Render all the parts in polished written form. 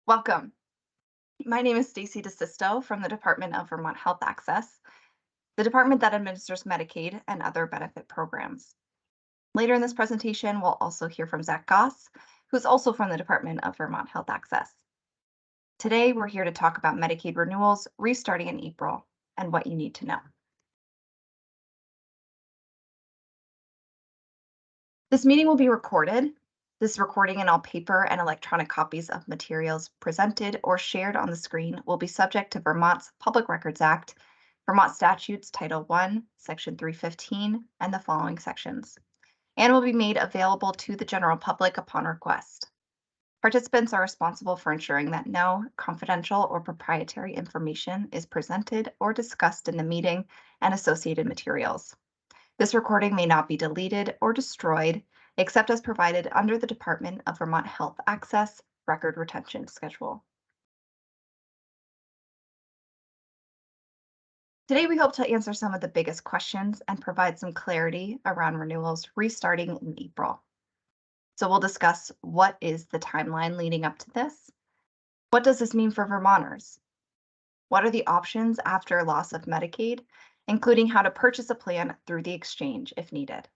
Welcome. My name is Stacy DeSisto from the Department of Vermont Health Access, the department that administers Medicaid and other benefit programs. Later in this presentation, we'll also hear from Zach Goss, who's also from the Department of Vermont Health Access. Today, we're here to talk about Medicaid renewals restarting in April and what you need to know. This meeting will be recorded. This recording and all paper and electronic copies of materials presented or shared on the screen will be subject to Vermont's Public Records Act, Vermont Statutes Title I, Section 315, and the following sections, and will be made available to the general public upon request. Participants are responsible for ensuring that no confidential or proprietary information is presented or discussed in the meeting and associated materials. This recording may not be deleted or destroyed except as provided under the Department of Vermont Health Access Record Retention Schedule. Today, we hope to answer some of the biggest questions and provide some clarity around renewals restarting in April. So we'll discuss what is the timeline leading up to this? What does this mean for Vermonters? What are the options after loss of Medicaid, including how to purchase a plan through the exchange if needed?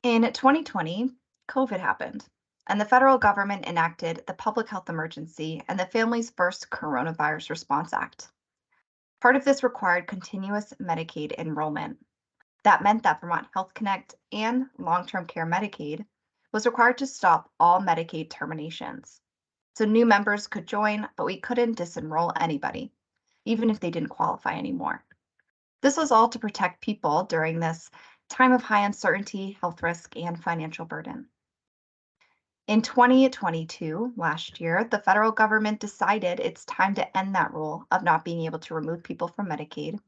In 2020, COVID happened, and the federal government enacted the Public Health Emergency and the Family's First Coronavirus Response Act. Part of this required continuous Medicaid enrollment. That meant that Vermont Health Connect and long-term care Medicaid was required to stop all Medicaid terminations. So new members could join, but we couldn't disenroll anybody, even if they didn't qualify anymore. This was all to protect people during this time of high uncertainty, health risk, and financial burden. In 2022, last year, the federal government decided it's time to end that rule of not being able to remove people from Medicaid,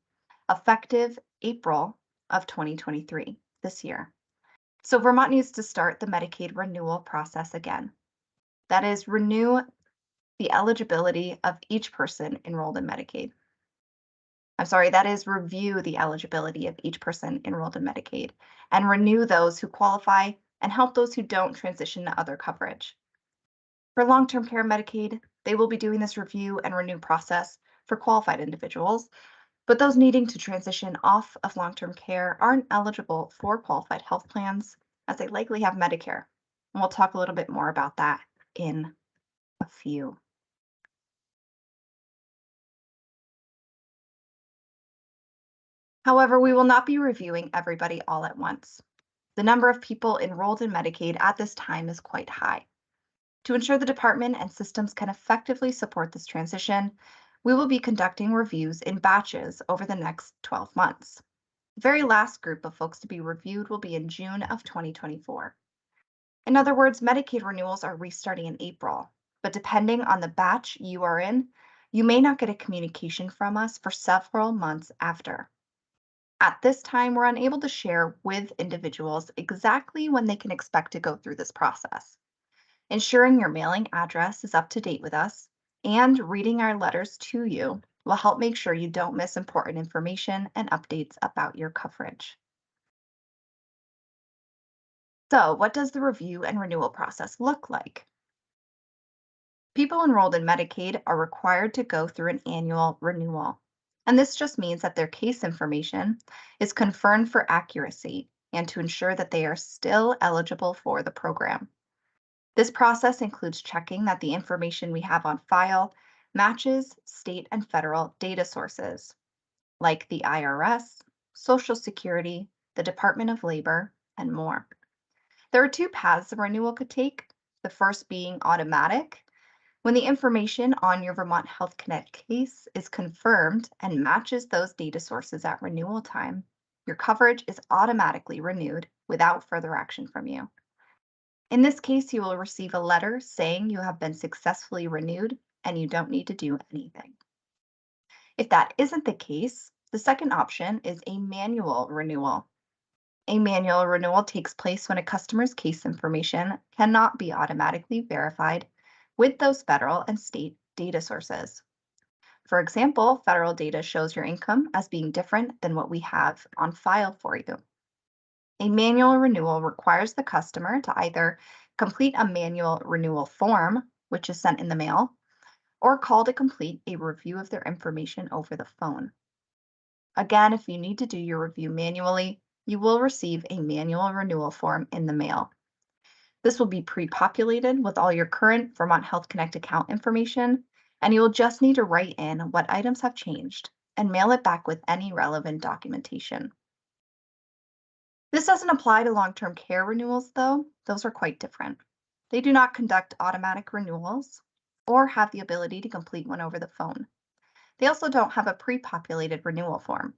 effective April of 2023, this year. So Vermont needs to start the Medicaid renewal process again. That is, renew the eligibility of each person enrolled in Medicaid. That is review the eligibility of each person enrolled in Medicaid and renew those who qualify and help those who don't transition to other coverage. For long-term care Medicaid, they will be doing this review and renew process for qualified individuals, but those needing to transition off of long-term care aren't eligible for qualified health plans as they likely have Medicare. And we'll talk a little bit more about that in a few. However, we will not be reviewing everybody all at once. The number of people enrolled in Medicaid at this time is quite high. To ensure the department and systems can effectively support this transition, we will be conducting reviews in batches over the next 12 months. The very last group of folks to be reviewed will be in June of 2024. In other words, Medicaid renewals are restarting in April, but depending on the batch you are in, you may not get a communication from us for several months after. At this time, we're unable to share with individuals exactly when they can expect to go through this process. Ensuring your mailing address is up to date with us and reading our letters to you will help make sure you don't miss important information and updates about your coverage. So, what does the review and renewal process look like? People enrolled in Medicaid are required to go through an annual renewal. And this just means that their case information is confirmed for accuracy and to ensure that they are still eligible for the program. This process includes checking that the information we have on file matches state and federal data sources, like the IRS, Social Security, the Department of Labor, and more. There are two paths a renewal could take, the first being automatic. When the information on your Vermont Health Connect case is confirmed and matches those data sources at renewal time, your coverage is automatically renewed without further action from you. In this case, you will receive a letter saying you have been successfully renewed and you don't need to do anything. If that isn't the case, the second option is a manual renewal. A manual renewal takes place when a customer's case information cannot be automatically verified with those federal and state data sources. For example, federal data shows your income as being different than what we have on file for you. A manual renewal requires the customer to either complete a manual renewal form, which is sent in the mail, or call to complete a review of their information over the phone. Again, if you need to do your review manually, you will receive a manual renewal form in the mail. This will be pre-populated with all your current Vermont Health Connect account information, and you will just need to write in what items have changed and mail it back with any relevant documentation. This doesn't apply to long-term care renewals, though. Those are quite different. They do not conduct automatic renewals or have the ability to complete one over the phone. They also don't have a pre-populated renewal form.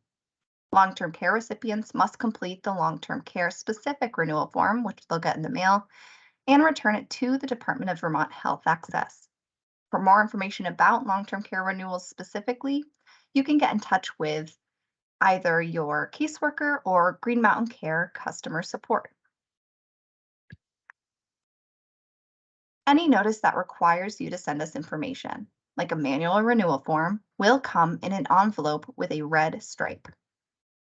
Long-term care recipients must complete the long-term care specific renewal form, which they'll get in the mail, and return it to the Department of Vermont Health Access. For more information about long-term care renewals specifically, you can get in touch with either your caseworker or Green Mountain Care customer support. Any notice that requires you to send us information, like a manual renewal form, will come in an envelope with a red stripe.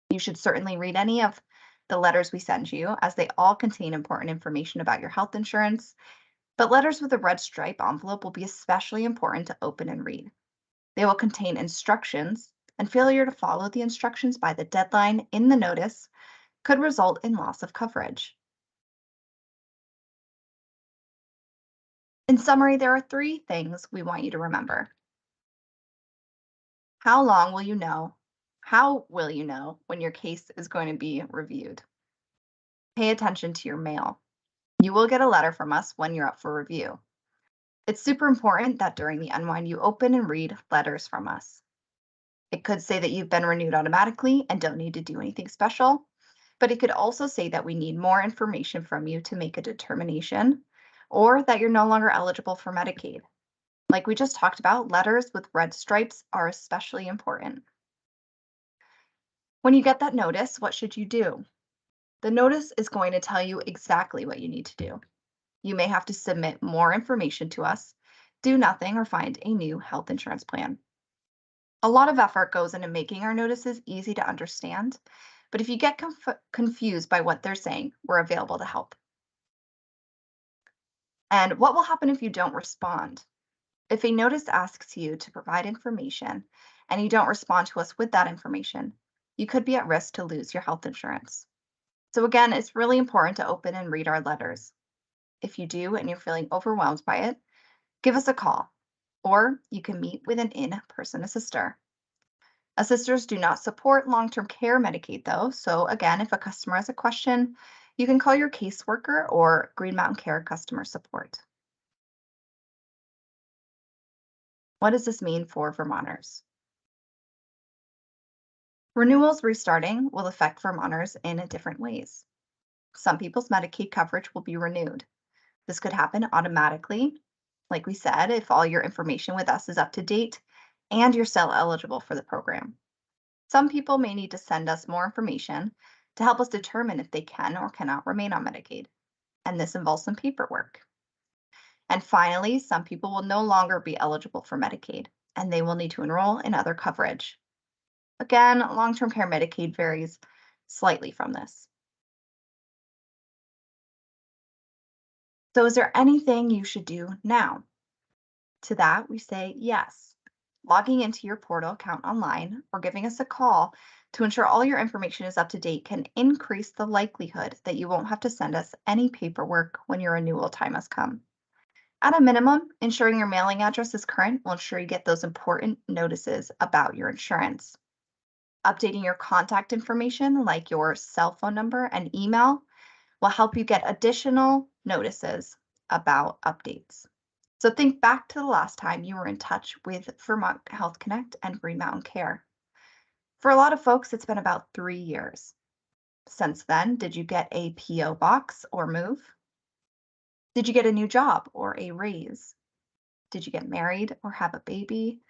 You should certainly read any of the letters we send you, as they all contain important information about your health insurance, but letters with a red stripe envelope will be especially important to open and read. They will contain instructions, and failure to follow the instructions by the deadline in the notice could result in loss of coverage. In summary, there are 3 things we want you to remember. How long will you know? How will you know when your case is going to be reviewed? Pay attention to your mail. You will get a letter from us when you're up for review. It's super important that during the unwind you open and read letters from us. It could say that you've been renewed automatically and don't need to do anything special, but it could also say that we need more information from you to make a determination, or that you're no longer eligible for Medicaid. Like we just talked about, letters with red stripes are especially important. When you get that notice, what should you do? The notice is going to tell you exactly what you need to do. You may have to submit more information to us, do nothing, or find a new health insurance plan. A lot of effort goes into making our notices easy to understand, but if you get confused by what they're saying, we're available to help. And what will happen if you don't respond? If a notice asks you to provide information and you don't respond to us with that information, you could be at risk to lose your health insurance. So again, it's really important to open and read our letters. If you do and you're feeling overwhelmed by it, give us a call, or you can meet with an in-person assister. Assisters do not support long-term care Medicaid, though, so again, if a customer has a question, you can call your caseworker or Green Mountain Care customer support. What does this mean for Vermonters? Renewals restarting will affect Vermonters in different ways. Some people's Medicaid coverage will be renewed. This could happen automatically, like we said, if all your information with us is up to date and you're still eligible for the program. Some people may need to send us more information to help us determine if they can or cannot remain on Medicaid, and this involves some paperwork. And finally, some people will no longer be eligible for Medicaid, and they will need to enroll in other coverage. Again, long-term care Medicaid varies slightly from this. So is there anything you should do now? To that, we say yes. Logging into your portal account online or giving us a call to ensure all your information is up to date can increase the likelihood that you won't have to send us any paperwork when your renewal time has come. At a minimum, ensuring your mailing address is current will ensure you get those important notices about your insurance. Updating your contact information, like your cell phone number and email, will help you get additional notices about updates. So think back to the last time you were in touch with Vermont Health Connect and Green Mountain Care. For a lot of folks, it's been about 3 years. Since then, did you get a PO box or move? Did you get a new job or a raise? Did you get married or have a baby?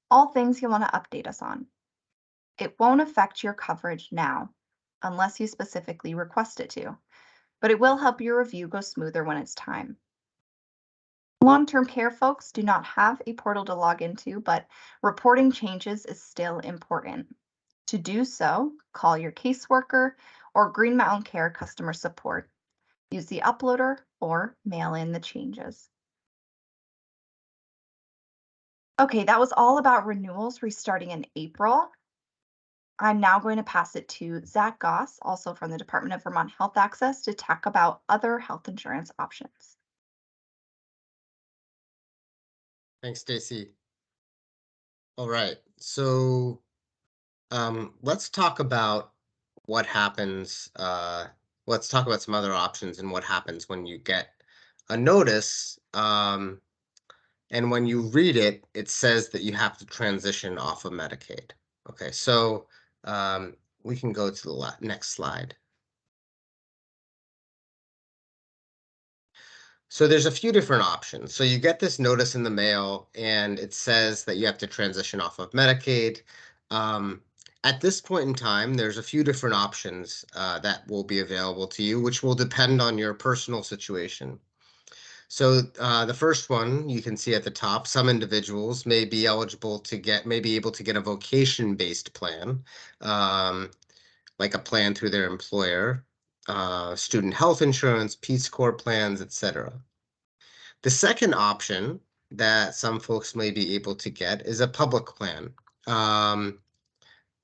All things you'll want to update us on. It won't affect your coverage now, unless you specifically request it to, but it will help your review go smoother when it's time. Long-term care folks do not have a portal to log into, but reporting changes is still important. To do so, call your caseworker or Green Mountain Care customer support. Use the uploader or mail in the changes. Okay, that was all about renewals restarting in April. I'm now going to pass it to Zach Goss, also from the Department of Vermont Health Access, to talk about other health insurance options. Thanks, Stacy. All right, so let's talk about what happens. Let's talk about some other options and what happens when you get a notice. And when you read it, it says that you have to transition off of Medicaid. Okay, so we can go to the next slide. So there's a few different options. So you get this notice in the mail, and it says that you have to transition off of Medicaid. Um, at this point in time, there's a few different options that will be available to you, which will depend on your personal situation. So the first one you can see at the top, some individuals may be able to get a vocation-based plan, like a plan through their employer, student health insurance, Peace Corps plans, etc. The second option that some folks may be able to get is a public plan.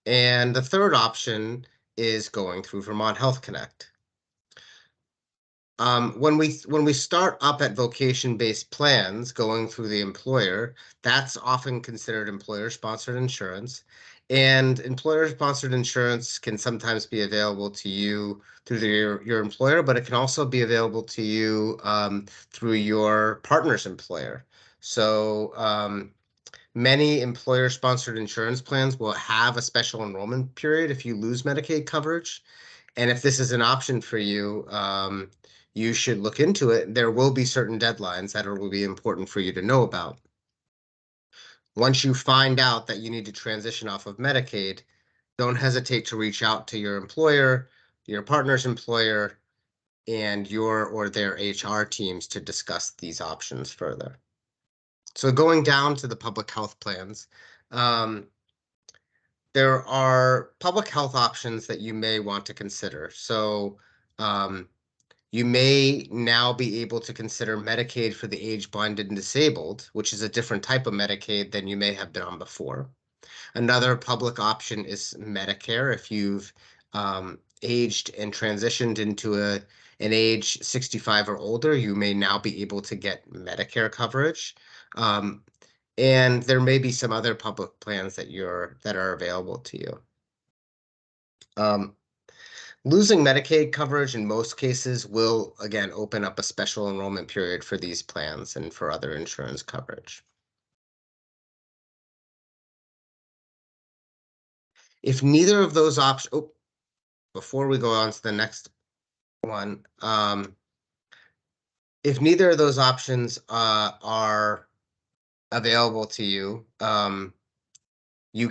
And the third option is going through Vermont Health Connect. When we start up at vocation-based plans going through the employer, that's often considered employer-sponsored insurance. And employer-sponsored insurance can sometimes be available to you through your employer, but it can also be available to you through your partner's employer. So many employer-sponsored insurance plans will have a special enrollment period if you lose Medicaid coverage. And if this is an option for you, you should look into it. There will be certain deadlines that will be important for you to know about. Once you find out that you need to transition off of Medicaid, don't hesitate to reach out to your employer, your partner's employer, and your or their HR teams to discuss these options further. So going down to the public health plans, there are public health options that you may want to consider. So you may now be able to consider Medicaid for the age blind and disabled, which is a different type of Medicaid than you may have been on before. Another public option is Medicare. If you've aged and transitioned into an age 65 or older, you may now be able to get Medicare coverage. And there may be some other public plans that are available to you. Losing Medicaid coverage in most cases will, again, open up a special enrollment period for these plans and for other insurance coverage. If neither of those options, before we go on to the next one, if neither of those options are available to you, you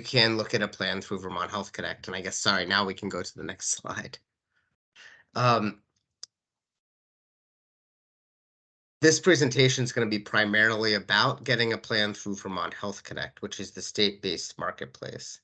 can look at a plan through Vermont Health Connect. And I guess, sorry, now we can go to the next slide. This presentation is going to be primarily about getting a plan through Vermont Health Connect, which is the state-based marketplace.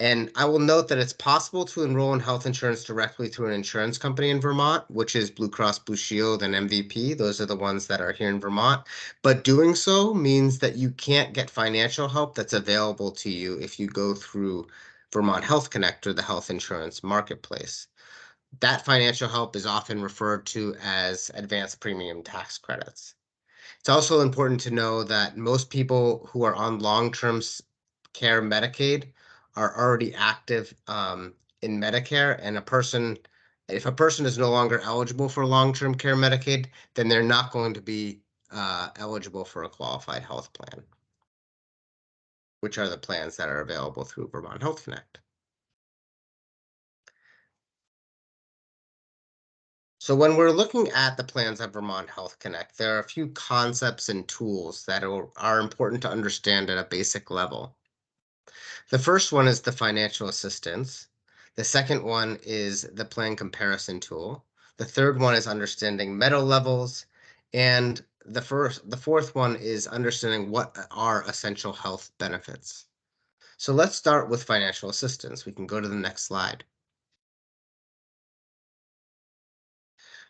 And I will note that it's possible to enroll in health insurance directly through an insurance company in Vermont, which is Blue Cross Blue Shield and MVP. Those are the ones that are here in Vermont. But doing so means that you can't get financial help that's available to you if you go through Vermont Health Connect or the health insurance marketplace. That financial help is often referred to as advanced premium tax credits. It's also important to know that most people who are on long-term care Medicaid are already active in Medicare, and if a person is no longer eligible for long-term care Medicaid, then they're not going to be eligible for a qualified health plan, which are the plans that are available through Vermont Health Connect. So when we're looking at the plans at Vermont Health Connect, there are a few concepts and tools that are important to understand at a basic level. The first one is the financial assistance. The second one is the plan comparison tool. The third one is understanding metal levels. And the fourth one is understanding what are essential health benefits. So let's start with financial assistance. We can go to the next slide.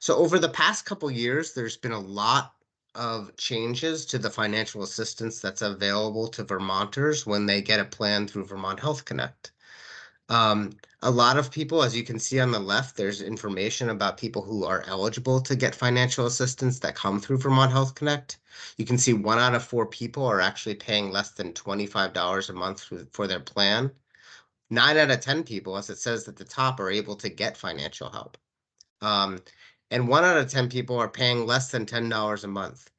So over the past couple years, there's been a lot of changes to the financial assistance that's available to Vermonters when they get a plan through Vermont Health Connect. A lot of people, as you can see on the left, there's information about people who are eligible to get financial assistance that come through Vermont Health Connect. You can see 1 out of 4 people are actually paying less than $25 a month for their plan. 9 out of 10 people, as it says at the top, are able to get financial help. And 1 out of 10 people are paying less than $10 a month.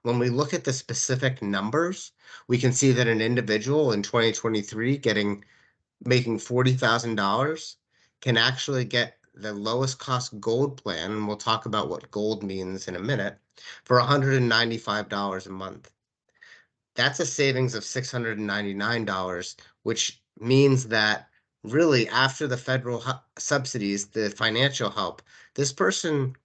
When we look at the specific numbers, we can see that an individual in 2023 making $40,000 can actually get the lowest cost gold plan, and we'll talk about what gold means in a minute, for $195 a month. That's a savings of $699, which means that really after the federal subsidies, the financial help, this person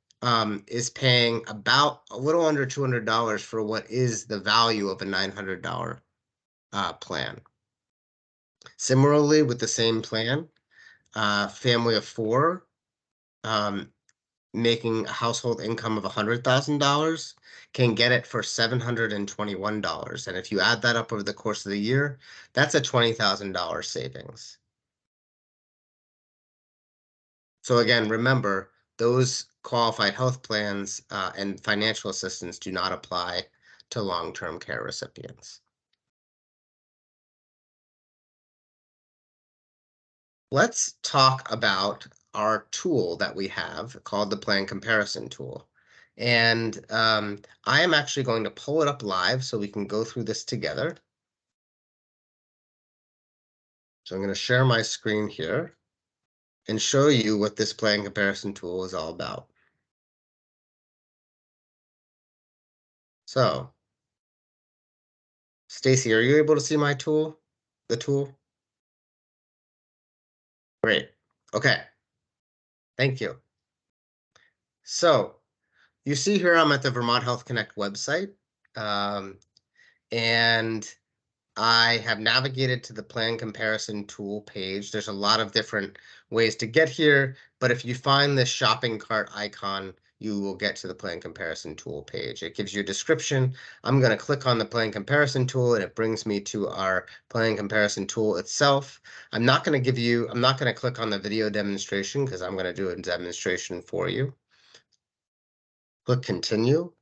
is paying about a little under $200 for what is the value of a $900 plan. Similarly, with the same plan, family of 4 making a household income of $100,000 can get it for $721. And if you add that up over the course of the year, that's a $20,000 savings. So again, remember, those qualified health plans and financial assistance do not apply to long-term care recipients. Let's talk about our tool that we have called the plan comparison tool. And I am actually going to pull it up live so we can go through this together. So I'm going to share my screen here and show you what this plan comparison tool is all about. So, Stacy, are you able to see my tool? The tool? Great. Okay. Thank you. So, you see here I'm at the Vermont Health Connect website. And I have navigated to the plan comparison tool page. There's a lot of different ways to get here, but if you find this shopping cart icon, you will get to the plan comparison tool page. It gives you a description. I'm going to click on the plan comparison tool and it brings me to our plan comparison tool itself. I'm not going to click on the video demonstration because I'm going to do a demonstration for you. Click continue.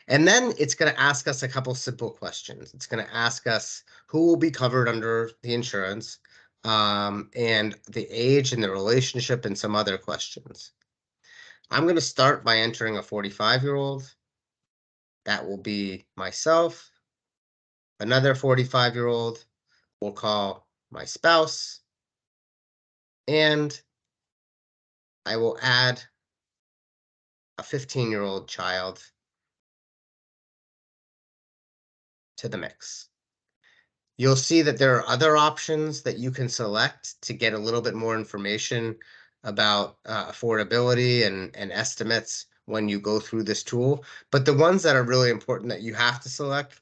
And then it's going to ask us a couple simple questions. It's going to ask us who will be covered under the insurance, and the age and the relationship and some other questions. I'm going to start by entering a 45-year-old. That will be myself. Another 45-year-old we'll call my spouse. And I will add a 15-year-old child to the mix. You'll see that there are other options that you can select to get a little bit more information about affordability and estimates when you go through this tool. But the ones that are really important that you have to select,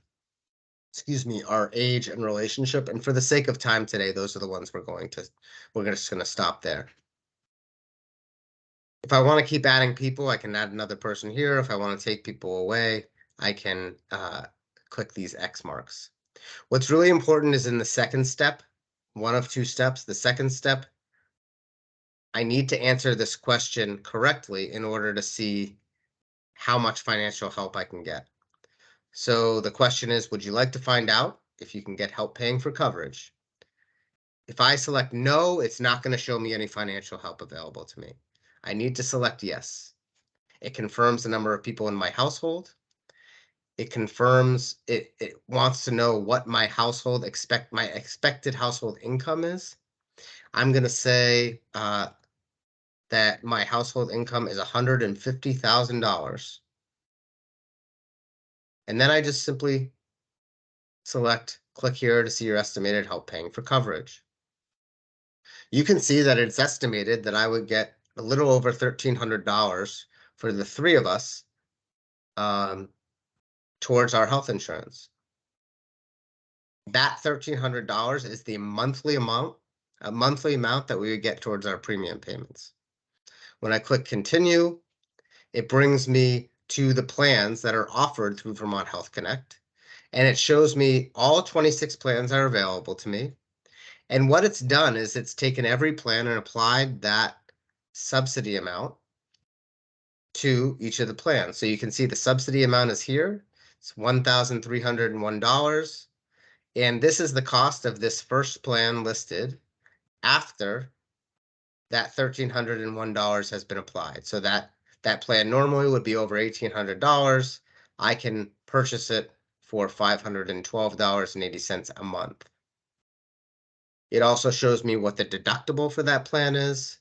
are age and relationship. And for the sake of time today, those are the ones we're just going to stop there. If I want to keep adding people, I can add another person here. If I want to take people away, I can click these X marks. What's really important is in the second step, one of 2 steps. The second step, I need to answer this question correctly in order to see how much financial help I can get. So the question is, would you like to find out if you can get help paying for coverage? If I select no, it's not going to show me any financial help available to me. I need to select yes. It confirms the number of people in my household. It confirms it wants to know what my expected household income is. I'm going to say that my household income is $150,000. And then I just simply click here to see your estimated help paying for coverage. You can see that it's estimated that I would get a little over $1,300 for the 3 of us towards our health insurance. That $1,300 is the monthly amount that we would get towards our premium payments. When I click continue, it brings me to the plans that are offered through Vermont Health Connect, and it shows me all 26 plans that are available to me. And what it's done is it's taken every plan and applied that subsidy amount to each of the plans. So you can see the subsidy amount is here. It's $1,301. And this is the cost of this first plan listed after that $1,301 has been applied. So that plan normally would be over $1,800. I can purchase it for $512.80 a month. It also shows me what the deductible for that plan is,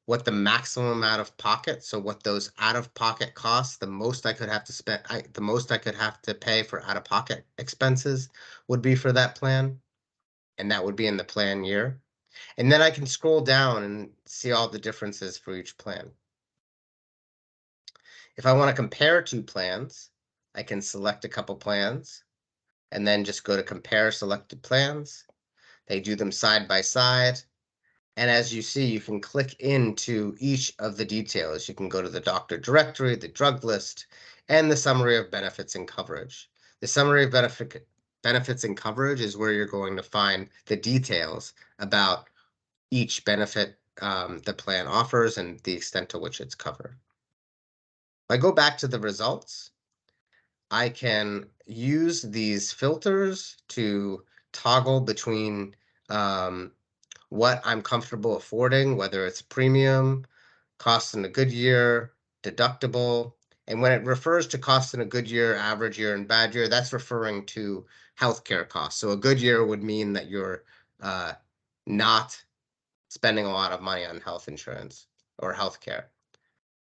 what the maximum out of pocket, so what those out of pocket costs, the most I could have to spend, the most I could have to pay for out of pocket expenses would be for that plan, and that would be in the plan year. And then I can scroll down and see all the differences for each plan. If I want to compare two plans, I can select a couple plans and then just go to compare selected plans. They do them side by side. And as you see, you can click into each of the details. You can go to the doctor directory, the drug list, and the summary of benefits and coverage. The summary of benefits and coverage is where you're going to find the details about each benefit the plan offers and the extent to which it's covered. If I go back to the results, I can use these filters to toggle between what I'm comfortable affording, whether it's premium, cost in a good year, deductible. And when it refers to cost in a good year, average year, and bad year, that's referring to healthcare costs. So a good year would mean that you're not spending a lot of money on health insurance or healthcare.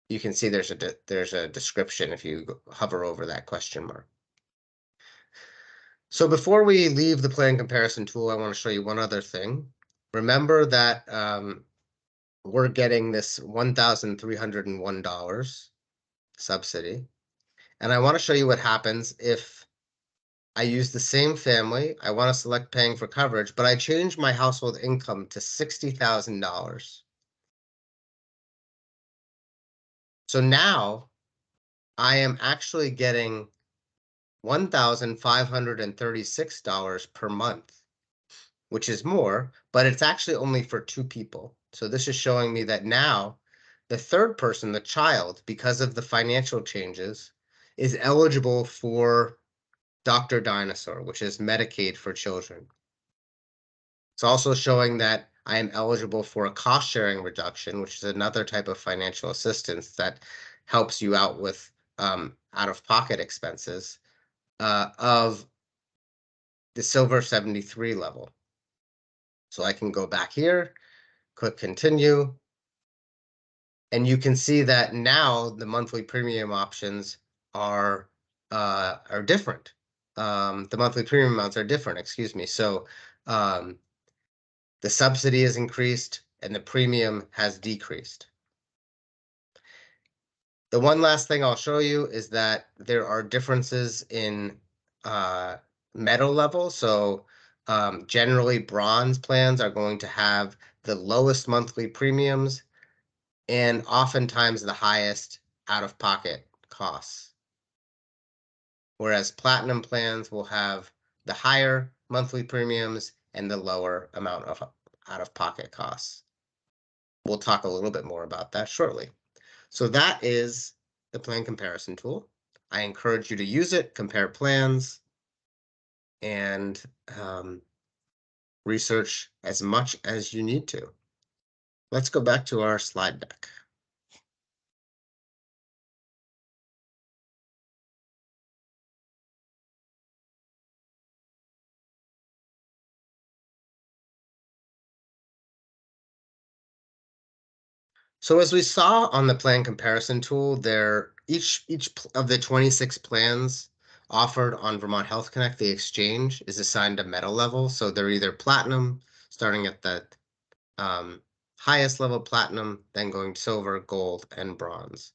You can see there's a description if you hover over that question mark. So before we leave the plan comparison tool, I want to show you one other thing. Remember that we're getting this $1,301 subsidy. And I want to show you what happens if I use the same family. I want to select paying for coverage, but I change my household income to $60,000. So now I am actually getting $1,536 per month, which is more, but it's actually only for two people. So this is showing me that now the third person, the child, because of the financial changes, is eligible for Dr. Dinosaur, which is Medicaid for children. It's also showing that I am eligible for a cost sharing reduction, which is another type of financial assistance that helps you out with out-of-pocket expenses of the Silver 73 level. So I can go back here, click continue, and you can see that now the monthly premium options are different. The monthly premium amounts are different, excuse me. So the subsidy has increased and the premium has decreased. The one last thing I'll show you is that there are differences in metal level. So generally bronze plans are going to have the lowest monthly premiums and oftentimes the highest out-of-pocket costs. Whereas platinum plans will have the higher monthly premiums and the lower amount of out-of-pocket costs. We'll talk a little bit more about that shortly. So that is the plan comparison tool. I encourage you to use it, compare plans, and research as much as you need to. Let's go back to our slide deck. So as we saw on the plan comparison tool, each of the 26 plans offered on Vermont Health Connect, the exchange, is assigned a metal level. So they're either platinum, starting at the highest level platinum, then going silver, gold, and bronze.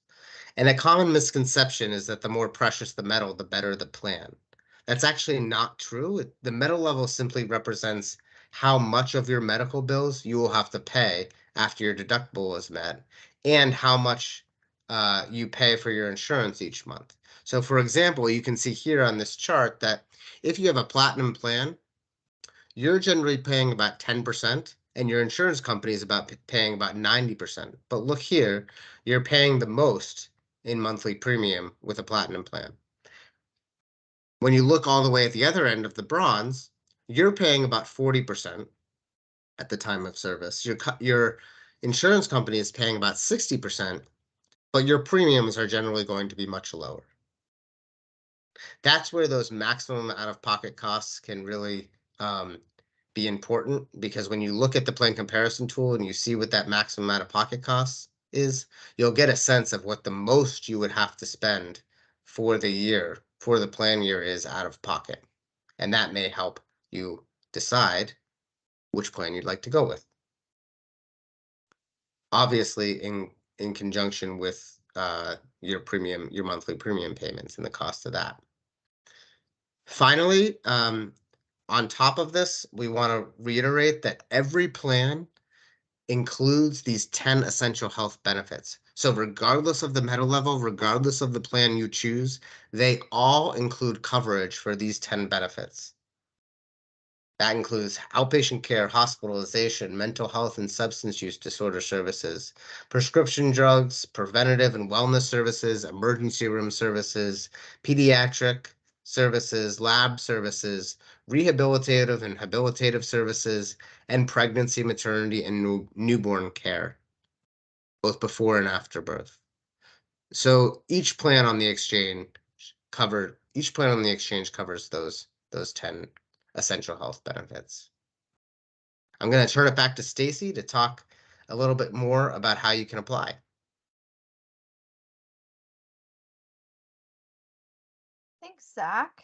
And a common misconception is that the more precious the metal, the better the plan. That's actually not true. The metal level simply represents how much of your medical bills you will have to pay after your deductible is met, and how much you pay for your insurance each month. So for example, you can see here on this chart that if you have a platinum plan, you're generally paying about 10%, and your insurance company is paying about 90%. But look here, you're paying the most in monthly premium with a platinum plan. When you look all the way at the other end of the bronze, you're paying about 40% at the time of service. Your insurance company is paying about 60%, but your premiums are generally going to be much lower. That's where those maximum out-of-pocket costs can really be important, because when you look at the plan comparison tool and you see what that maximum out-of-pocket cost is, you'll get a sense of what the most you would have to spend for the plan year is out of pocket. And that may help you decide which plan you'd like to go with. Obviously, in conjunction with your monthly premium payments and the cost of that. Finally, on top of this, we want to reiterate that every plan includes these 10 essential health benefits. So regardless of the meta level, regardless of the plan you choose, they all include coverage for these 10 benefits. That includes outpatient care, hospitalization, mental health and substance use disorder services, prescription drugs, preventative and wellness services, emergency room services, pediatric services, lab services, rehabilitative and habilitative services, and pregnancy, maternity, and newborn care, both before and after birth. So each plan on the exchange covers those 10 essential health benefits. I'm going to turn it back to Stacy to talk a little bit more about how you can apply. Thanks, Zach.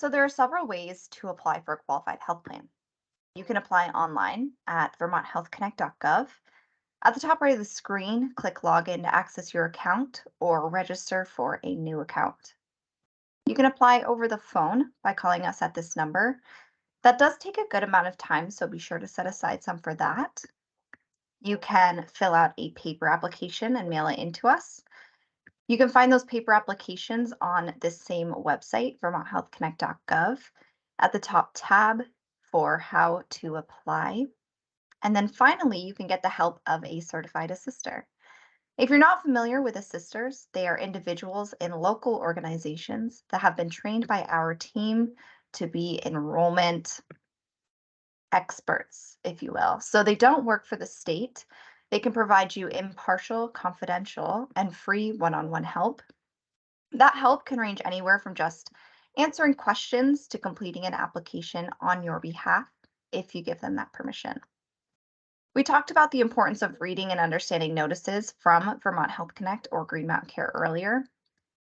So there are several ways to apply for a qualified health plan. You can apply online at vermonthealthconnect.gov. At the top right of the screen, click Login to access your account or register for a new account. You can apply over the phone by calling us at this number. That does take a good amount of time, so be sure to set aside some for that. You can fill out a paper application and mail it in to us. You can find those paper applications on this same website, vermonthealthconnect.gov, at the top tab for how to apply. And then finally, you can get the help of a certified assister. If you're not familiar with assisters, they are individuals in local organizations that have been trained by our team to be enrollment experts, if you will. So they don't work for the state. They can provide you impartial, confidential, and free one-on-one help. That help can range anywhere from just answering questions to completing an application on your behalf if you give them that permission. We talked about the importance of reading and understanding notices from Vermont Health Connect or Green Mountain Care earlier.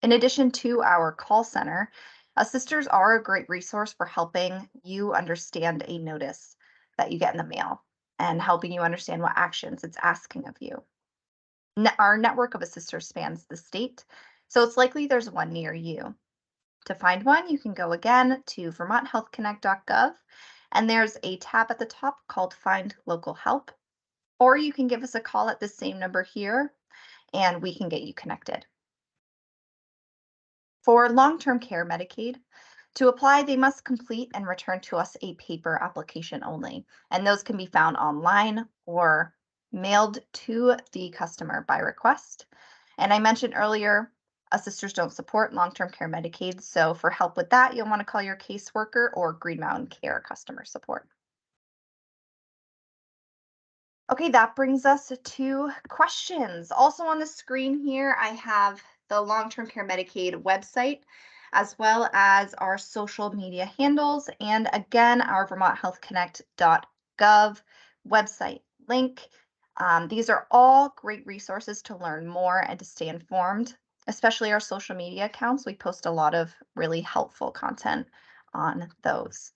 In addition to our call center, assisters are a great resource for helping you understand a notice that you get in the mail and helping you understand what actions it's asking of you. Our network of assisters spans the state, so it's likely there's one near you. To find one, you can go again to vermonthealthconnect.gov, and there's a tab at the top called Find Local Help, or you can give us a call at the same number here, and we can get you connected. For long-term care Medicaid, to apply, they must complete and return to us a paper application only, and those can be found online or mailed to the customer by request. And I mentioned earlier, assisters don't support long-term care Medicaid, so for help with that, you'll want to call your caseworker or Green Mountain Care customer support. Okay, that brings us to questions. Also on the screen here, I have the long-term care Medicaid website, as well as our social media handles, and again, our vermonthealthconnect.gov website link. These are all great resources to learn more and to stay informed, especially our social media accounts. We post a lot of really helpful content on those.